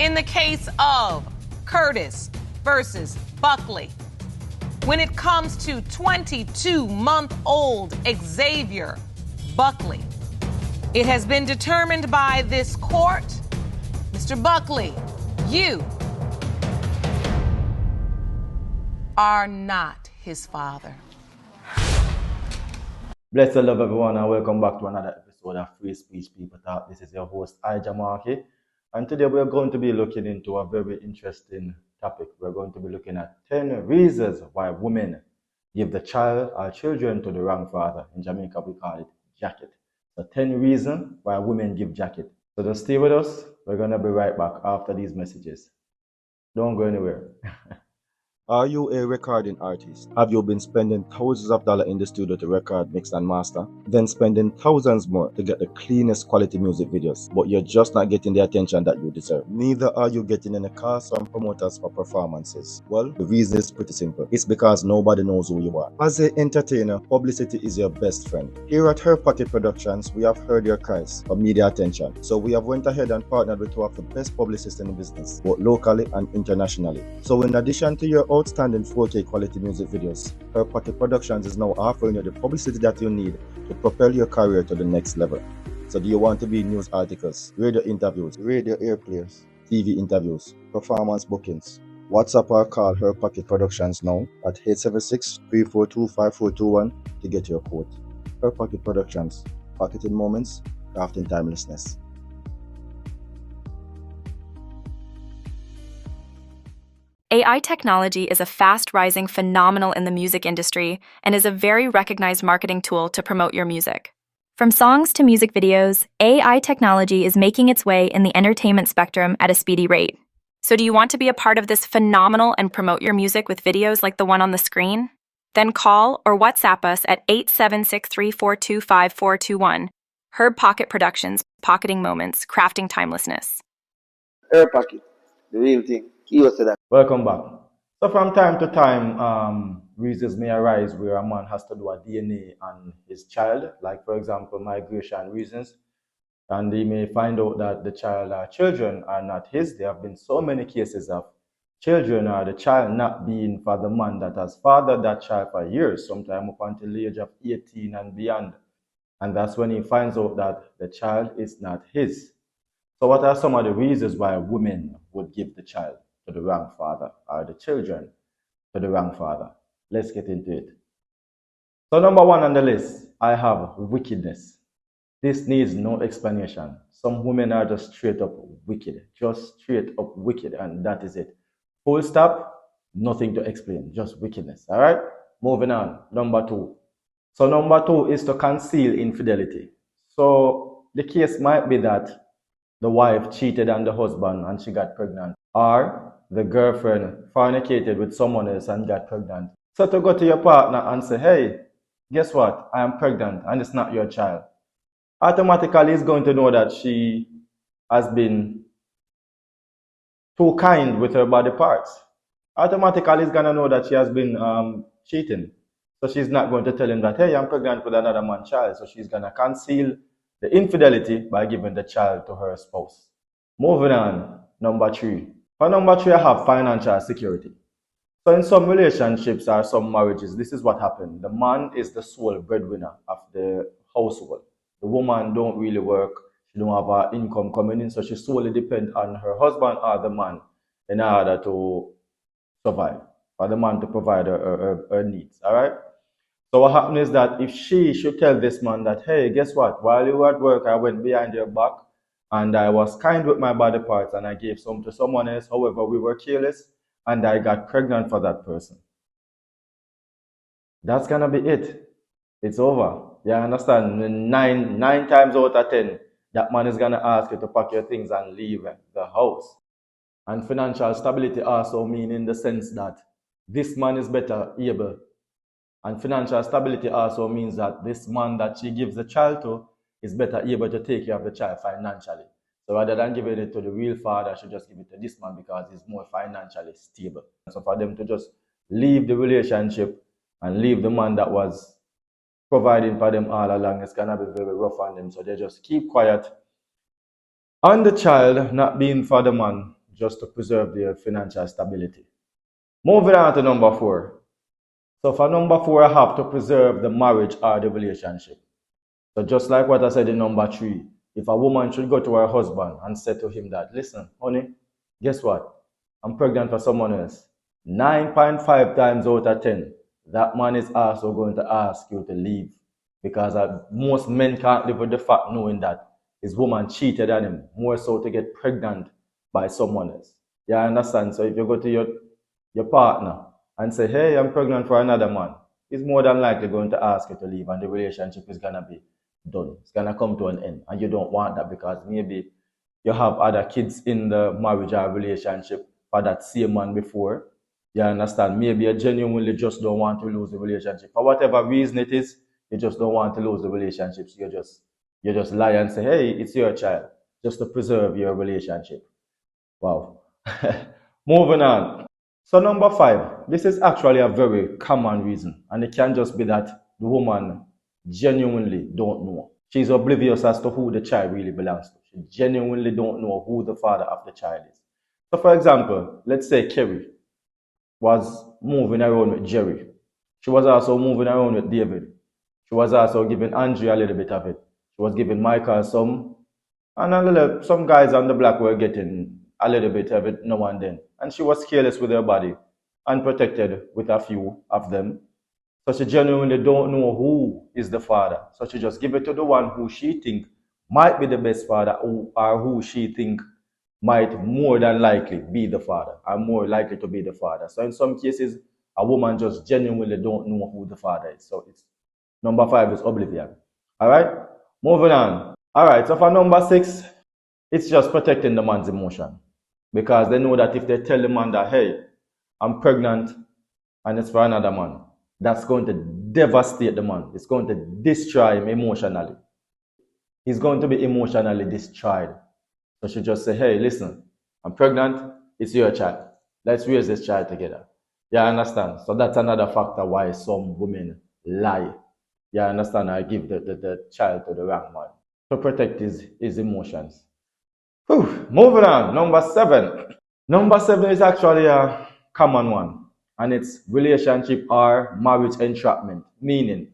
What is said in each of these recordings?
In the case of Curtis versus Buckley, when it comes to 22-month-old Xavier Buckley, it has been determined by this court, Mr. Buckley, you are not his father. Bless the love, everyone, and welcome back to another episode of Free Speech People Talk. This is your host, Ijamarki, and today we're going to be looking into a very interesting topic. We're going to be looking at 10 reasons why women give the child or children to the wrong father. In Jamaica, we call it jacket. So 10 reasons why women give jacket. So just stay with us. We're going to be right back after these messages. Don't go anywhere. Are you a recording artist? Have you been spending thousands of dollars in the studio to record, mix, and master? Then spending thousands more to get the cleanest quality music videos, but you're just not getting the attention that you deserve. Neither are you getting any cars from promoters for performances. Well, the reason is pretty simple. It's because nobody knows who you are. As an entertainer, publicity is your best friend. Here at Her Pocket Productions, we have heard your cries for media attention. So we have went ahead and partnered with two of the best publicists in the business, both locally and internationally. So in addition to your outstanding 4K quality music videos, Her Pocket Productions is now offering you the publicity that you need to propel your career to the next level. So do you want to be in news articles, radio interviews, radio airplays, TV interviews, performance bookings? WhatsApp or call Her Pocket Productions now at 876-342-5421 to get your quote. Her Pocket Productions, pocketing moments, crafting timelessness. AI technology is a fast-rising phenomenon in the music industry and is a very recognized marketing tool to promote your music. From songs to music videos, AI technology is making its way in the entertainment spectrum at a speedy rate. So do you want to be a part of this phenomenon and promote your music with videos like the one on the screen? Then call or WhatsApp us at 876-342-5421. Herb Pocket Productions, pocketing moments, crafting timelessness. Her Pocket, the real thing. Welcome back. So from time to time, reasons may arise where a man has to do a DNA on his child, like for example, migration reasons, and he may find out that the child or children are not his. There have been so many cases of children or the child not being for the man that has fathered that child for years, sometimes up until the age of 18 and beyond. And that's when he finds out that the child is not his. So what are some of the reasons why women would give the child to the wrong father or the children to the wrong father? Let's get into it. So number one on the list, I have wickedness. This needs no explanation. Some women are just straight up wicked, and that is it. Full stop, nothing to explain, just wickedness. All right, moving on. Number two. So number two is to conceal infidelity. So the case might be that the wife cheated on the husband and she got pregnant, or the girlfriend fornicated with someone else and got pregnant. So to go to your partner and say, hey, guess what? I am pregnant and it's not your child. Automatically he's going to know that she has been too kind with her body parts. Automatically he's going to know that she has been cheating. So she's not going to tell him that, hey, I'm pregnant with another man's child. So she's going to conceal the infidelity by giving the child to her spouse. Moving on, number three. For number three, I have financial security. So in some relationships or some marriages, this is what happened. The man is the sole breadwinner of the household. The woman don't really work. She don't have her income coming in, so she solely depends on her husband or the man in order to survive, for the man to provide her needs, all right? So what happens is that if she should tell this man that, hey, guess what? While you were at work, I went behind your back and I was kind with my body parts and I gave some to someone else. However, we were careless and I got pregnant for that person. That's going to be it. It's over. You understand? Nine times out of 10, that man is going to ask you to pack your things and leave the house. And financial stability also means in the sense that this man is better able. And financial stability also means that this man that she gives the child to is better able to take care of the child financially. So rather than giving it to the real father, she just give it to this man because he's more financially stable. So for them to just leave the relationship and leave the man that was providing for them all along, it's gonna be very rough on them. So they just keep quiet. On the child not being for the man, just to preserve their financial stability. Moving on to number 4. So for number 4, I have to preserve the marriage or the relationship. So just like what I said in number 3, if a woman should go to her husband and say to him that, listen, honey, guess what? I'm pregnant for someone else. 9.5 times out of 10, that man is also going to ask you to leave. Because most men can't live with the fact knowing that his woman cheated on him, more so to get pregnant by someone else. You understand? So if you go to your partner and say, hey, I'm pregnant for another man, he's more than likely going to ask you to leave and the relationship is going to be done. It's going to come to an end. And you don't want that because maybe you have other kids in the marriage or relationship for that same man before. You understand? Maybe you genuinely just don't want to lose the relationship. For whatever reason it is, you just don't want to lose the relationship. So you just lie and say, hey, it's your child, just to preserve your relationship. Wow. Moving on. So number 5, this is actually a very common reason. And it can just be that the woman genuinely don't know. She's oblivious as to who the child really belongs to. She genuinely don't know who the father of the child is. So for example, let's say Kerry was moving around with Jerry. She was also moving around with David. She was also giving Andrea a little bit of it. She was giving Michael some. And some guys on the block were getting a little bit of it now and then. And she was careless with her body, unprotected with a few of them. So she genuinely don't know who is the father. So she just give it to the one who she think might be the best father or who she think might more than likely be the father or more likely to be the father. So in some cases, a woman just genuinely don't know who the father is. So it's number 5 is oblivion. All right, moving on. All right, so for number 6, it's just protecting the man's emotion. Because they know that if they tell the man that, hey, I'm pregnant and it's for another man, that's going to devastate the man. It's going to destroy him emotionally. He's going to be emotionally destroyed. So she just say, hey, listen, I'm pregnant, it's your child. Let's raise this child together. You understand? So that's another factor why some women lie. You understand? I give the child to the wrong man to protect his emotions. Whew. Moving on, number 7. Number 7 is actually a common one, and it's relationship or marriage entrapment. Meaning,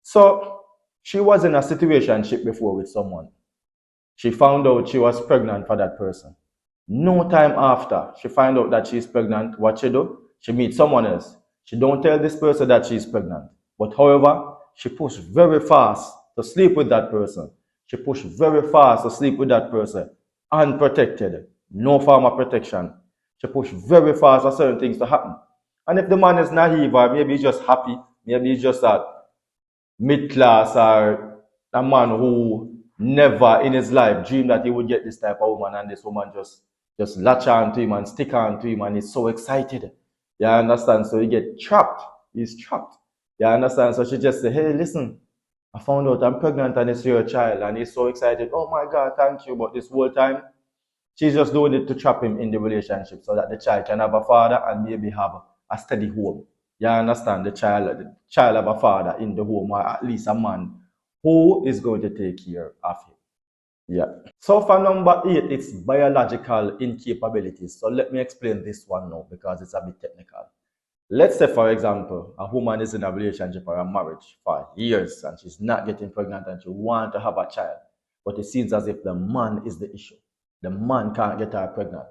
so she was in a situationship before with someone. She found out she was pregnant for that person. No time after she find out that she's pregnant, what she do? She meets someone else. She don't tell this person that she's pregnant. But however, she pushed very fast to sleep with that person. She pushed very fast to sleep with that person. Unprotected. No form of protection. She pushed very fast for certain things to happen. And if the man is naive or maybe he's just happy, maybe he's just a mid-class or a man who never in his life dreamed that he would get this type of woman and this woman just latch on to him and stick on to him and he's so excited. You understand? So he get trapped. He's trapped. You understand? So she just say, hey, listen, I found out I'm pregnant and it's your child. And he's so excited. Oh my God, thank you. But this whole time, she's just doing it to trap him in the relationship so that the child can have a father and maybe have a steady home. You understand? The child have a father in the home or at least a man who is going to take care of him. Yeah. So for number 8, it's biological incapabilities. So let me explain this one now because it's a bit technical. Let's say, for example, a woman is in a relationship or a marriage for years and she's not getting pregnant and she wants to have a child. But it seems as if the man is the issue. The man can't get her pregnant.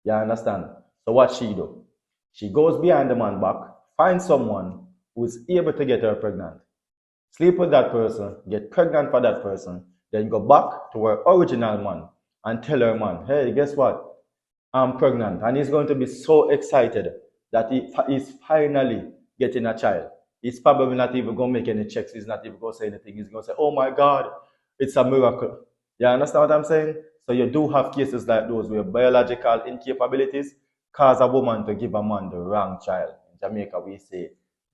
You understand? So what she do? She goes behind the man back, finds someone who is able to get her pregnant, sleep with that person, get pregnant for that person, then go back to her original man and tell her man, hey, guess what? I'm pregnant. And he's going to be so excited that he's finally getting a child. He's probably not even going to make any checks. He's not even going to say anything. He's going to say, oh my God, it's a miracle. You understand what I'm saying? So you do have cases like those where biological incapabilities cause a woman to give a man the wrong child. In Jamaica, we say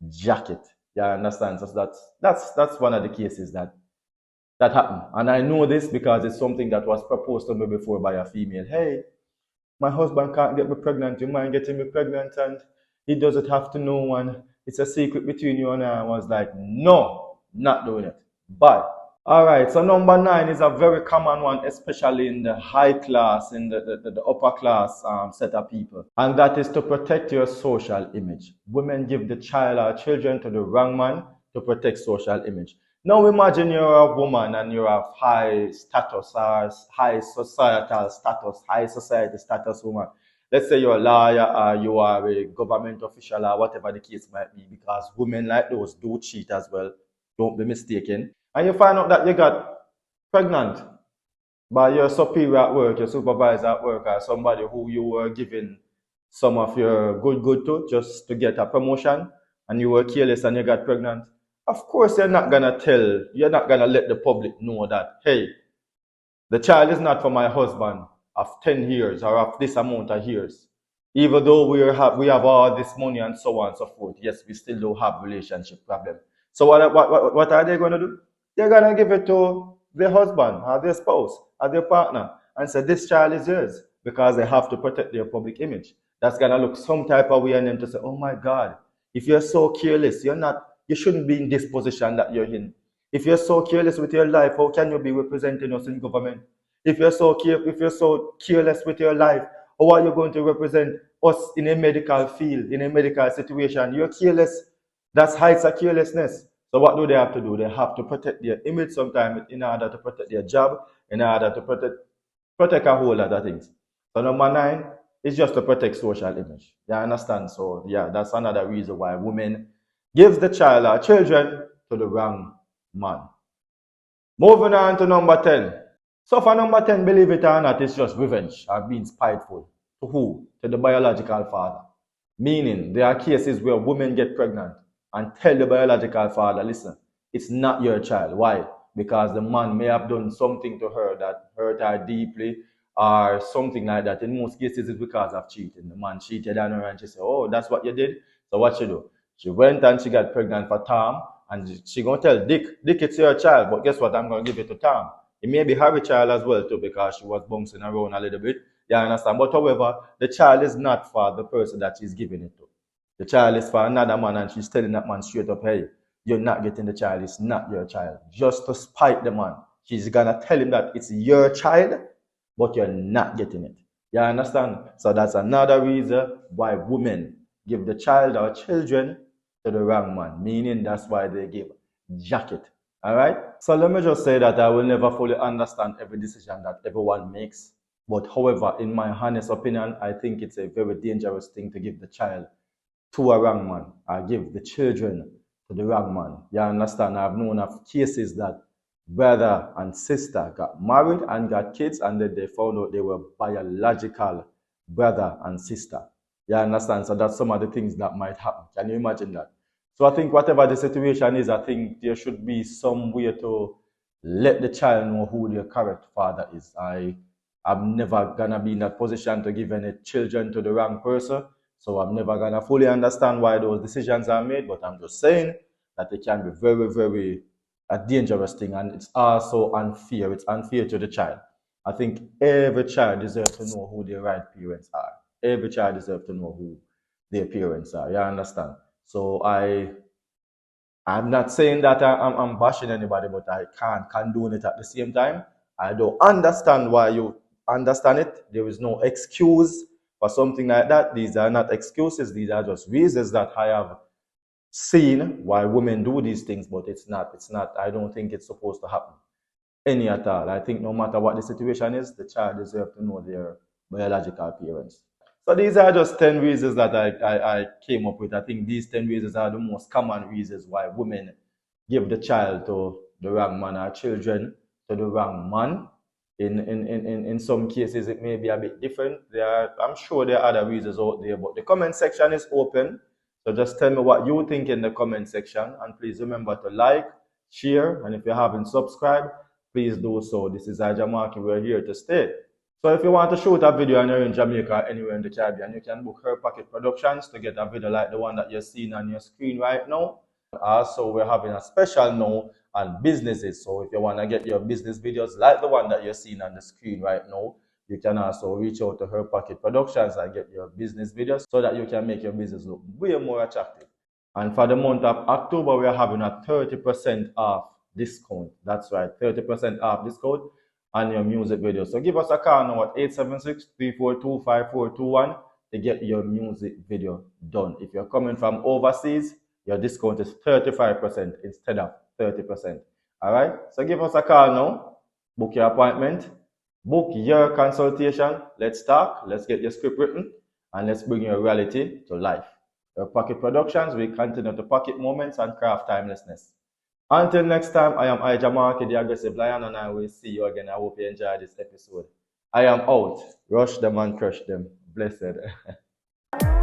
jacket. You understand? So that's one of the cases that happened. And I know this because it's something that was proposed to me before by a female. Hey, my husband can't get me pregnant. You mind getting me pregnant? And he doesn't have to know, and it's a secret between you and I. I was like, no, not doing it. But All right, so number 9 is a very common one, especially in the high class, in the upper class set of people, and that is to protect your social image. Women give the child or children to the wrong man to protect social image. Now imagine you're a woman and you're of high status or high societal status, high society status woman. Let's say you're a lawyer or you are a government official or whatever the case might be, because women like those do cheat as well. Don't be mistaken. And you find out that you got pregnant by your superior at work, your supervisor at work, or somebody who you were giving some of your good to just to get a promotion, and you were careless and you got pregnant. Of course, you're not gonna let the public know that, hey, the child is not for my husband of 10 years or of this amount of years. Even though we have all this money and so on and so forth, yes, we still do have relationship problem. So what are they going to do? They're going to give it to their husband or their spouse or their partner and say, this child is yours, because they have to protect their public image. That's going to look some type of way and then to say, oh my God, if you're so careless, you shouldn't be in this position that you're in. If you're so careless with your life, how can you be representing us in government? If you're so careless with your life, how are you going to represent us in a medical field, in a medical situation? You're careless. That's heights of carelessness. So what do they have to do? They have to protect their image sometimes in order to protect their job, in order to protect a whole lot of things. So number 9 is just to protect social image. You understand? So yeah, that's another reason why women gives the child or children to the wrong man. Moving on to number 10. So for number 10, believe it or not, it's just revenge or being spiteful. To who? To the biological father. Meaning, there are cases where women get pregnant and tell the biological father, listen, it's not your child. Why? Because the man may have done something to her that hurt her deeply or something like that. In most cases, it's because of cheating. The man cheated on her and she said, oh, that's what you did? So what she do? She went and she got pregnant for Tom, and she gonna tell Dick, it's your child, but guess what? I'm gonna give it to Tom. It may be her child as well too, because she was bouncing around a little bit. You understand? But however, the child is not for the person that she's giving it to. The child is for another man, and she's telling that man straight up, hey, you're not getting the child, it's not your child. Just to spite the man. She's gonna tell him that it's your child, but you're not getting it. You understand? So that's another reason why women give the child or children to the wrong man, meaning that's why they give jacket. All right? So let me just say that I will never fully understand every decision that everyone makes. But however, in my honest opinion, I think it's a very dangerous thing to give the child to a wrong man, or give the children to the wrong man. You understand? I've known of cases that brother and sister got married and got kids, and then they found out they were biological brother and sister. You understand? So that's some of the things that might happen. Can you imagine that? So I think whatever the situation is, I think there should be some way to let the child know who their correct father is. I'm never gonna be in that position to give any children to the wrong person. So I'm never gonna fully understand why those decisions are made, but I'm just saying that it can be very, very a dangerous thing, and it's also unfair. It's unfair to the child. I think every child deserves to know who their right parents are. Every child deserves to know who their parents are. You understand? So I'm not saying that I'm bashing anybody, but I can't condone it at the same time. I don't understand why you understand it. There is no excuse for something like that. These are not excuses. These are just reasons that I have seen why women do these things, but it's not, I don't think it's supposed to happen any at all. I think no matter what the situation is, the child deserves to know their biological parents. So these are just 10 reasons that I came up with. I think these 10 reasons are the most common reasons why women give the child to the wrong man, or children to the wrong man. In some cases, it may be a bit different. I'm sure there are other reasons out there, but the comment section is open. So just tell me what you think in the comment section, and please remember to like, share, and if you haven't subscribed, please do so. This is Ajamarky. We're here to stay. So if you want to shoot a video and you're in Jamaica or anywhere in the Caribbean, you can book Her Pocket Productions to get a video like the one that you're seeing on your screen right now. Also, we're having a special now on businesses. So if you want to get your business videos like the one that you're seeing on the screen right now, you can also reach out to Her Pocket Productions and get your business videos so that you can make your business look way more attractive. And for the month of October, we are having a 30% off discount. That's right, 30% off discount on your music video. So give us a call now at 876-342-5421 to get your music video done. If you're coming from overseas, your discount is 35% instead of 30%. All right, so give us a call now, book your appointment, book your consultation. Let's talk, let's get your script written, and let's bring your reality to life. Your Pocket Productions, we continue to pocket moments and craft timelessness. Until next time, I am Ija Marky, the Aggressive Lion, and I will see you again. I hope you enjoyed this episode. I am out. Rush them and crush them. Blessed.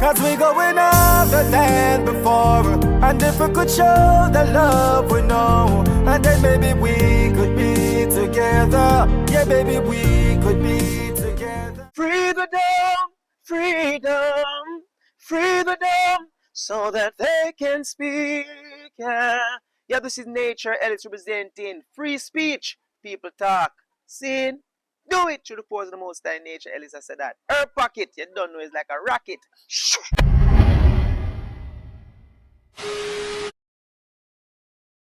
Cause we going harder than before. And if we could show the love we know, and then maybe we could be together. Yeah, baby, we could be together. Freedom, freedom, so that they can speak. Yeah, this is Nature Ellis representing free speech. People talk. Sin. Do it through the force of the Most High. Nature Ellis, I said that. Her pocket, you don't know, it's like a rocket.